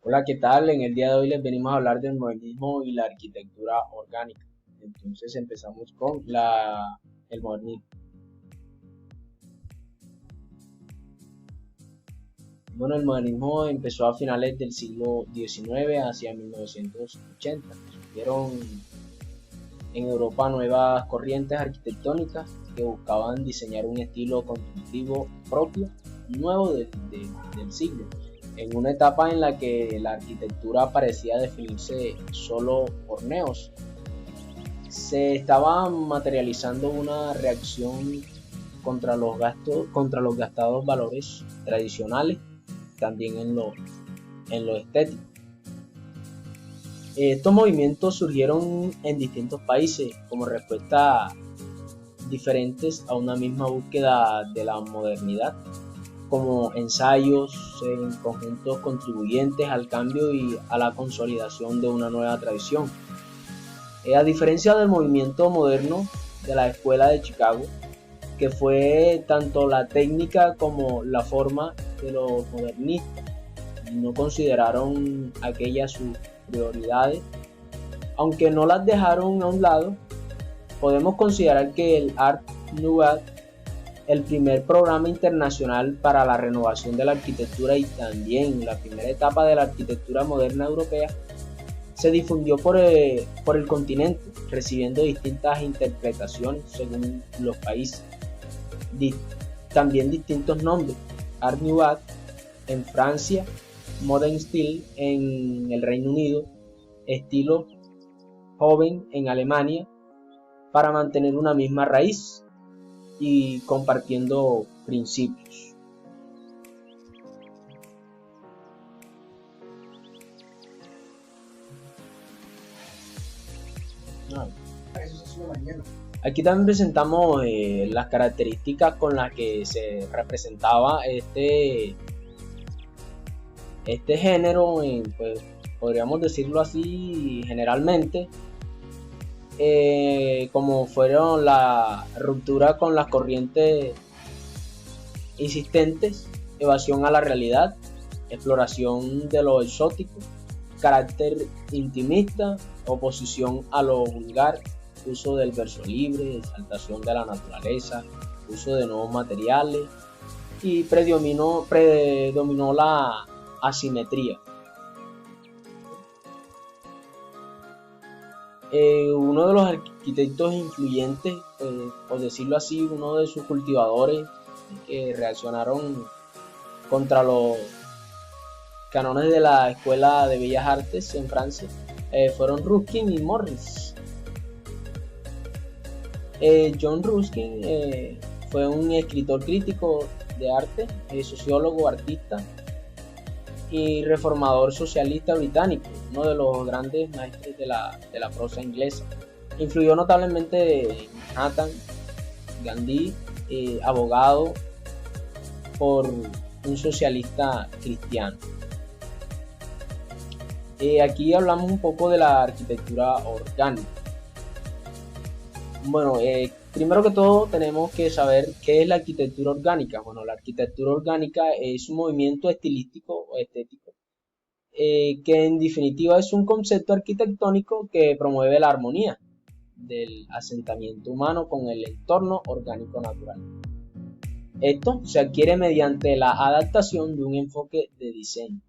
Hola, ¿qué tal? En el día de hoy les venimos a hablar del modernismo y la arquitectura orgánica. Entonces empezamos con el modernismo. Bueno, el modernismo empezó a finales del siglo XIX hacia 1980. Surgieron en Europa nuevas corrientes arquitectónicas que buscaban diseñar un estilo constructivo propio, nuevo del siglo, en una etapa en la que la arquitectura parecía definirse solo por neos. Se estaba materializando una reacción contra los gastados valores tradicionales, también en lo estético. Estos movimientos surgieron en distintos países como respuesta diferentes a una misma búsqueda de la modernidad, como ensayos en conjuntos contribuyentes al cambio y a la consolidación de una nueva tradición. A diferencia del movimiento moderno de la Escuela de Chicago, que fue tanto la técnica como la forma de los modernistas, no consideraron aquellas sus prioridades, aunque no las dejaron a un lado. Podemos considerar que el Art Nouveau, el primer programa internacional para la renovación de la arquitectura y también la primera etapa de la arquitectura moderna europea, se difundió por el continente, recibiendo distintas interpretaciones según los países. También distintos nombres: Art Nouveau en Francia, Modern Style en el Reino Unido, estilo joven en Alemania, para mantener una misma raíz y compartiendo principios. Aquí también presentamos las características con las que se representaba este género, pues, podríamos decirlo así generalmente, como fueron la ruptura con las corrientes existentes, evasión a la realidad, exploración de lo exótico, carácter intimista, oposición a lo vulgar, uso del verso libre, exaltación de la naturaleza, uso de nuevos materiales, y predominó la asimetría. Uno de los arquitectos influyentes, por decirlo así, uno de sus cultivadores que reaccionaron contra los cánones de la Escuela de Bellas Artes en Francia, fueron Ruskin y Morris. John Ruskin fue un escritor crítico de arte, sociólogo, artista y reformador socialista británico, uno de los grandes maestros de la prosa inglesa. Influyó notablemente en Manhattan, Gandhi, abogado por un socialista cristiano. Aquí hablamos un poco de la arquitectura orgánica. Bueno, primero que todo tenemos que saber qué es la arquitectura orgánica. Bueno, la arquitectura orgánica es un movimiento estilístico o estético que en definitiva es un concepto arquitectónico que promueve la armonía del asentamiento humano con el entorno orgánico natural. Esto se adquiere mediante la adaptación de un enfoque de diseño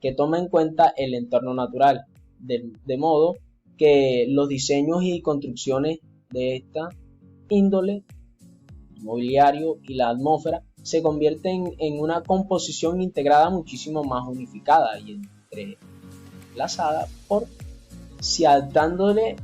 que toma en cuenta el entorno natural, de modo que los diseños y construcciones de esta índole, el mobiliario y la atmósfera, se convierten en una composición integrada muchísimo más unificada y entrelazada por si adaptándole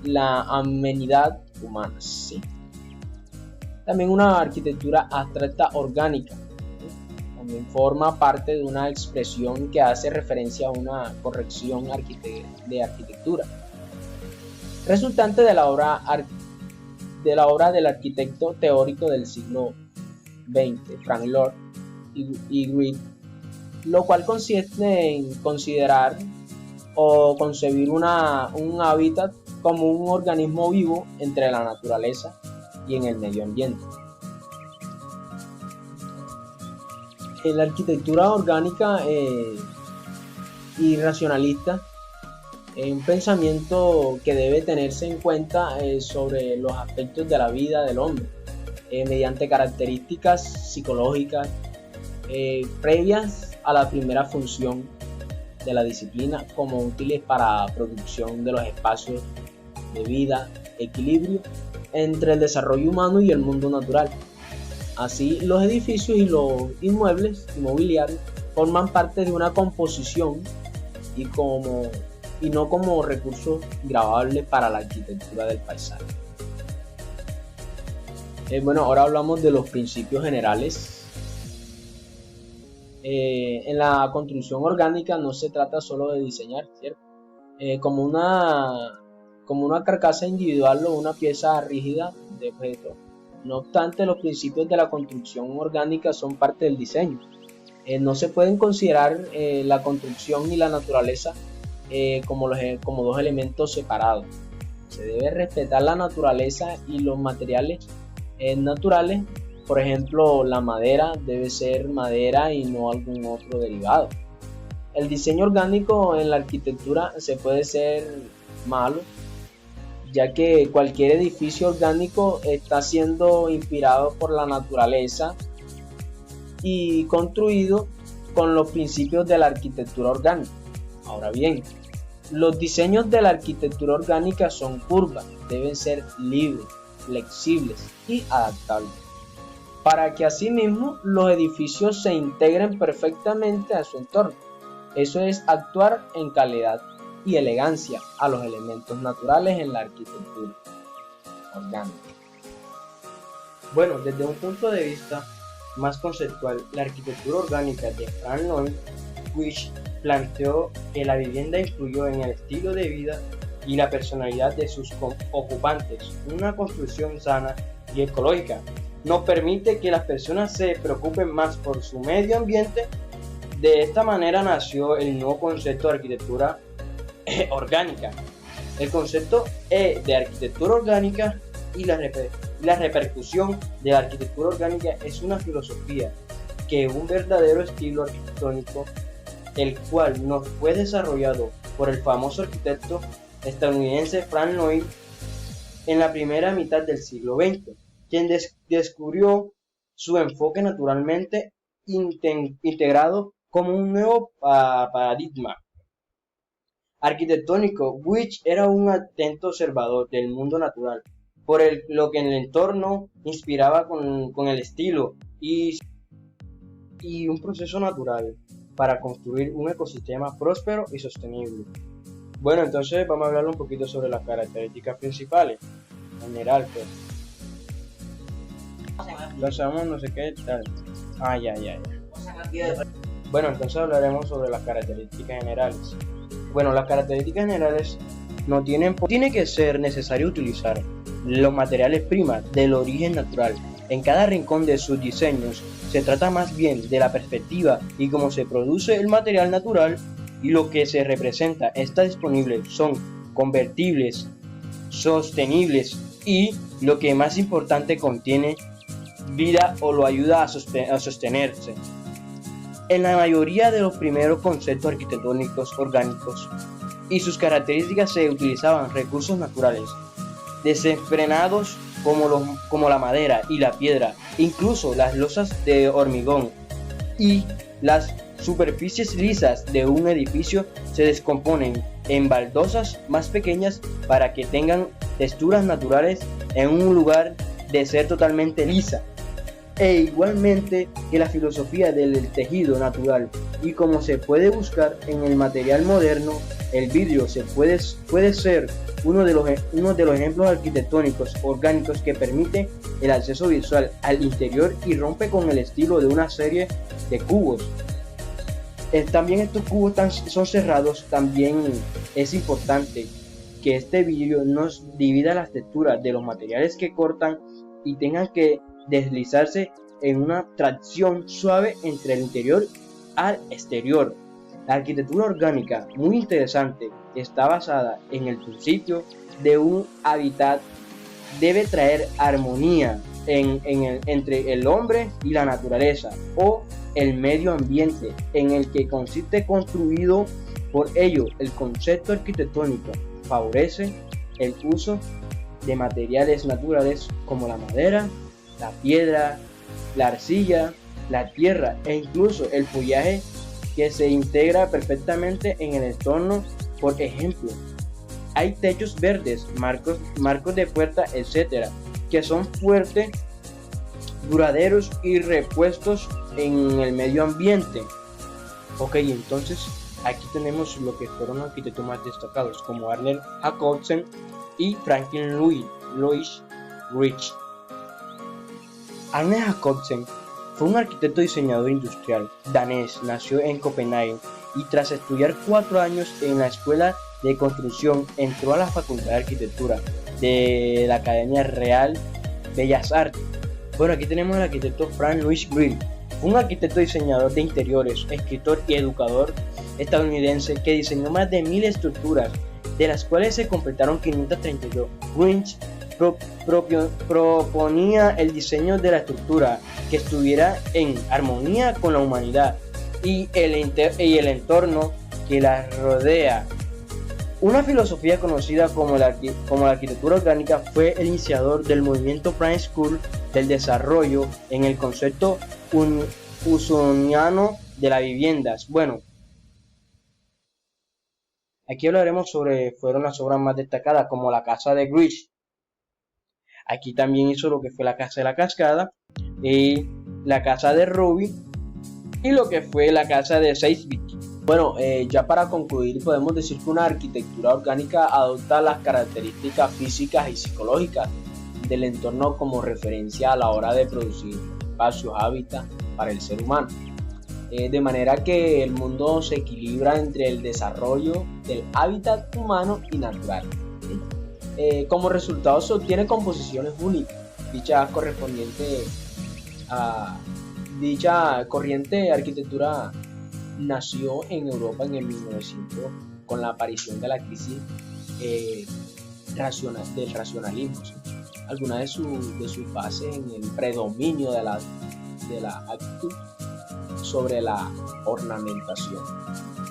la amenidad humana, ¿sí? También una arquitectura abstracta orgánica, ¿sí? También forma parte de una expresión que hace referencia a una corrección de arquitectura resultante de la obra del arquitecto teórico del siglo XX, Frank Lloyd y Wright, lo cual consiste en considerar o concebir un hábitat como un organismo vivo entre la naturaleza y en el medio ambiente. La arquitectura orgánica y racionalista es un pensamiento que debe tenerse en cuenta sobre los aspectos de la vida del hombre, mediante características psicológicas previas a la primera función de la disciplina como útiles para producción de los espacios de vida, equilibrio entre el desarrollo humano y el mundo natural. Así, los edificios y los inmuebles inmobiliarios forman parte de una composición y no como recursos grabables para la arquitectura del paisaje. Bueno, ahora hablamos de los principios generales. En la construcción orgánica no se trata solo de diseñar, ¿cierto? Como una carcasa individual o una pieza rígida de objeto. No obstante, los principios de la construcción orgánica son parte del diseño. No se pueden considerar la construcción y la naturaleza como dos elementos separados. Se debe respetar la naturaleza y los materiales naturales. Por ejemplo, la madera debe ser madera y no algún otro derivado. El diseño orgánico en la arquitectura se puede ser malo, ya que cualquier edificio orgánico está siendo inspirado por la naturaleza y construido con los principios de la arquitectura orgánica. Ahora bien, los diseños de la arquitectura orgánica son curvas, deben ser libres, flexibles y adaptables, para que asimismo los edificios se integren perfectamente a su entorno. Eso es actuar en calidad y elegancia a los elementos naturales en la arquitectura orgánica. Bueno, desde un punto de vista más conceptual, la arquitectura orgánica de Frank Lloyd Wright planteó que la vivienda influyó en el estilo de vida y la personalidad de sus ocupantes. Una construcción sana y ecológica nos permite que las personas se preocupen más por su medio ambiente. De esta manera nació el nuevo concepto de arquitectura orgánica. El concepto de arquitectura orgánica y la repercusión de la arquitectura orgánica es una filosofía que un verdadero estilo arquitectónico, el cual nos fue desarrollado por el famoso arquitecto estadounidense Frank Lloyd en la primera mitad del siglo XX, quien descubrió su enfoque naturalmente integrado como un nuevo paradigma arquitectónico. Wright era un atento observador del mundo natural, por lo que en el entorno inspiraba con el estilo y un proceso natural para construir un ecosistema próspero y sostenible. Bueno, entonces vamos a hablar un poquito sobre las características principales. En general, pues. Lo sabemos, no sé qué tal. Ya. Bueno, entonces hablaremos sobre las características generales. Bueno, las características generales tiene que ser necesario utilizar los materiales primas del origen natural. En cada rincón de sus diseños se trata más bien de la perspectiva y cómo se produce el material natural, y lo que se representa está disponible son convertibles, sostenibles y, lo que más importante, contiene vida o lo ayuda a sostenerse. En la mayoría de los primeros conceptos arquitectónicos orgánicos y sus características se utilizaban recursos naturales desenfrenados como la madera y la piedra, incluso las losas de hormigón, y las superficies lisas de un edificio se descomponen en baldosas más pequeñas para que tengan texturas naturales en un lugar de ser totalmente lisa. E igualmente que la filosofía del tejido natural, y como se puede buscar en el material moderno, el vidrio puede ser uno de los ejemplos arquitectónicos orgánicos que permite el acceso visual al interior y rompe con el estilo de una serie de cubos. También estos cubos son cerrados. También es importante que este vidrio nos divida las texturas de los materiales que cortan y tengan que deslizarse en una tracción suave entre el interior al exterior. La arquitectura orgánica, muy interesante, está basada en el principio de un hábitat. Debe traer armonía entre el hombre y la naturaleza, o el medio ambiente en el que consiste construido. Por ello, el concepto arquitectónico favorece el uso de materiales naturales como la madera, la piedra, la arcilla, la tierra e incluso el follaje que se integra perfectamente en el entorno. Por ejemplo, hay techos verdes, marcos de puerta, etcétera, que son fuertes, duraderos y repuestos en el medio ambiente. Ok, entonces aquí tenemos lo que fueron los arquitectos más destacados como Ernest Jacobsen y Franklin Louis Rich. Ernest Jacobsen fue un arquitecto diseñador industrial danés, nació en Copenhague y tras estudiar 4 años en la escuela de construcción entró a la Facultad de Arquitectura de la Academia Real Bellas Artes. Bueno, aquí tenemos al arquitecto Frank Louis Grill, un arquitecto diseñador de interiores, escritor y educador estadounidense que diseñó más de 1000 estructuras, de las cuales se completaron 532. Greenwich proponía el diseño de la estructura que estuviera en armonía con la humanidad y el entorno que la rodea. Una filosofía conocida como la arquitectura orgánica fue el iniciador del movimiento Prime School del desarrollo en el concepto usoniano de las viviendas. Bueno, aquí hablaremos fueron las obras más destacadas como la casa de Greenwich. Aquí también hizo lo que fue la casa de la cascada, y la casa de Ruby y lo que fue la casa de Seismic. Bueno, ya para concluir podemos decir que una arquitectura orgánica adopta las características físicas y psicológicas del entorno como referencia a la hora de producir espacios, hábitats para el ser humano. De manera que el mundo se equilibra entre el desarrollo del hábitat humano y natural. Como resultado se obtiene composiciones únicas. Dicha corriente arquitectura nació en Europa en el 1900 con la aparición de la crisis del racionalismo, ¿sí? Algunas de sus bases en el predominio de la actitud sobre la ornamentación,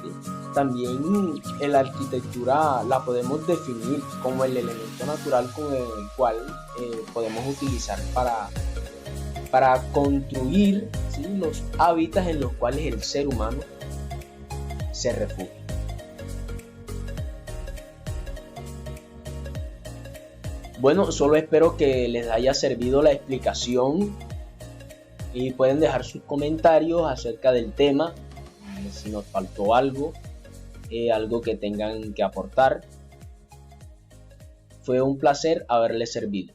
¿sí? También la arquitectura la podemos definir como el elemento natural con el cual podemos utilizar para construir, ¿sí?, los hábitats en los cuales el ser humano se refugia. Bueno, solo espero que les haya servido la explicación y pueden dejar sus comentarios acerca del tema, si nos faltó algo, algo que tengan que aportar. Fue un placer haberles servido.